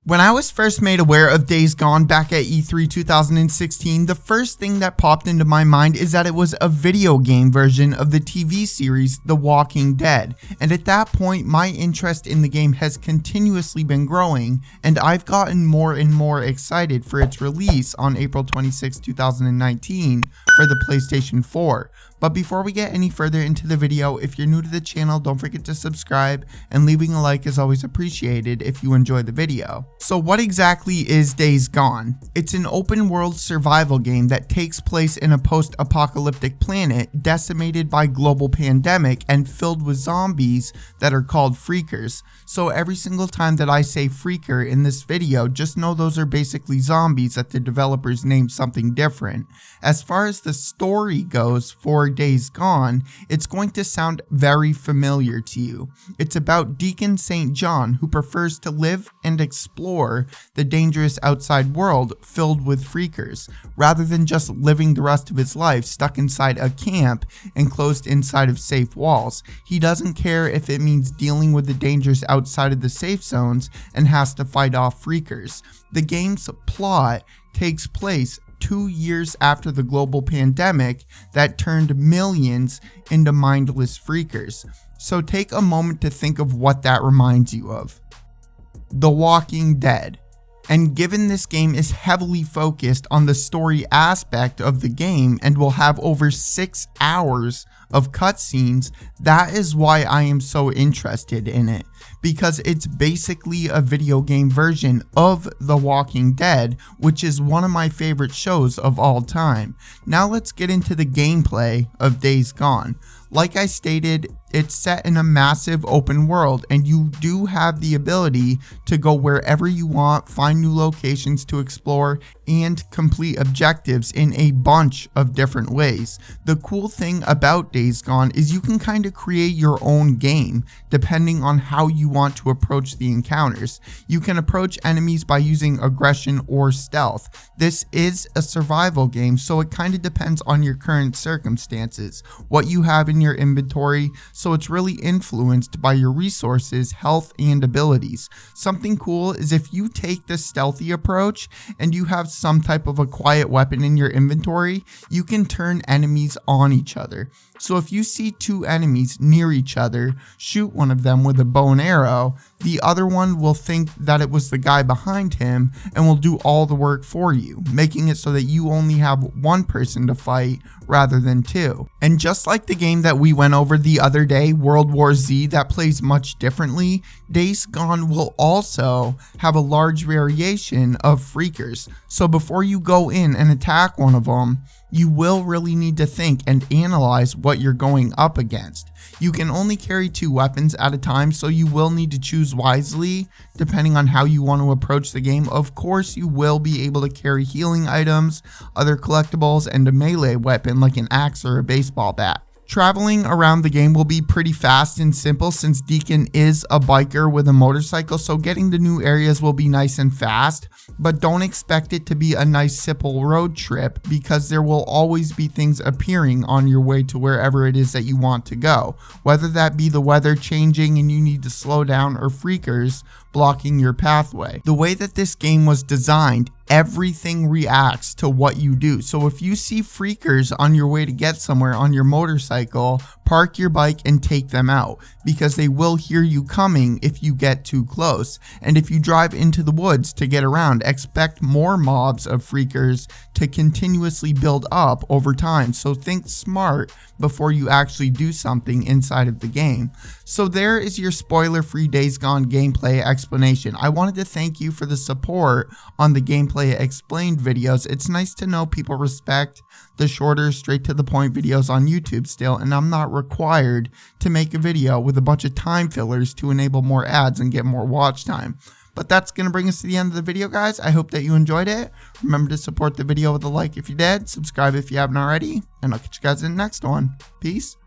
When I was first made aware of Days Gone back at E3 2016, the first thing that popped into my mind is that it was a video game version of the TV series The Walking Dead, and at that point my interest in the game has continuously been growing, and I've gotten more and more excited for its release on April 26, 2019 for the PlayStation 4. But before we get any further into the video, if you're new to the channel, don't forget to subscribe, and leaving a like is always appreciated if you enjoy the video. So what exactly is Days Gone? It's an open world survival game that takes place in a post-apocalyptic planet decimated by global pandemic and filled with zombies that are called freakers. So every single time that I say freaker in this video, just know those are basically zombies that the developers named something different. As far as the story goes for Days Gone, it's going to sound very familiar to you. It's about Deacon St. John, who prefers to live and explore the dangerous outside world filled with freakers, rather than just living the rest of his life stuck inside a camp enclosed inside of safe walls. He doesn't care if it means dealing with the dangers outside of the safe zones and has to fight off freakers. The game's plot takes place 2 years after the global pandemic that turned millions into mindless freakers. So take a moment to think of what that reminds you of. The Walking Dead. And given this game is heavily focused on the story aspect of the game and will have over 6 hours of cutscenes, that is why I am so interested in it, because it's basically a video game version of The Walking Dead, which is one of my favorite shows of all time. Now let's get into the gameplay of Days Gone. Like I stated, it's set in a massive open world, and you do have the ability to go wherever you want, find new locations to explore, and complete objectives in a bunch of different ways. The cool thing about Days Gone is you can kind of create your own game depending on how you want to approach the encounters. You can approach enemies by using aggression or stealth. This is a survival game, so it kind of depends on your current circumstances, what you have in your inventory, so it's really influenced by your resources, health, and abilities. Something cool is if you take the stealthy approach and you have some type of a quiet weapon in your inventory, you can turn enemies on each other. So if you see two enemies near each other, shoot one of them with a bow and arrow, the other one will think that it was the guy behind him and will do all the work for you, making it so that you only have one person to fight rather than two. And just like the game that we went over the other day, World War Z, that plays much differently, Days Gone will also have a large variation of freakers. So before you go in and attack one of them, you will really need to think and analyze what you're going up against. You can only carry 2 weapons at a time, so you will need to choose wisely depending on how you want to approach the game. Of course, you will be able to carry healing items, other collectibles, and a melee weapon like an axe or a baseball bat. Traveling around the game will be pretty fast and simple since Deacon is a biker with a motorcycle, so getting to new areas will be nice and fast, but don't expect it to be a nice simple road trip because there will always be things appearing on your way to wherever it is that you want to go, whether that be the weather changing and you need to slow down or freakers blocking your pathway. The way that this game was designed, everything reacts to what you do. So if you see freakers on your way to get somewhere on your motorcycle, park your bike and take them out, because they will hear you coming if you get too close. And if you drive into the woods to get around, expect more mobs of freakers to continuously build up over time. So think smart before you actually do something inside of the game. So there is your spoiler-free Days Gone gameplay explanation. I wanted to thank you for the support on the gameplay explained videos. It's nice to know people respect the shorter, straight to the point videos on YouTube still, and I'm not required to make a video with a bunch of time fillers to enable more ads and get more watch time. But that's going to bring us to the end of the video, guys. I hope that you enjoyed it. Remember to support the video with a like if you did, subscribe if you haven't already, and I'll catch you guys in the next one. Peace.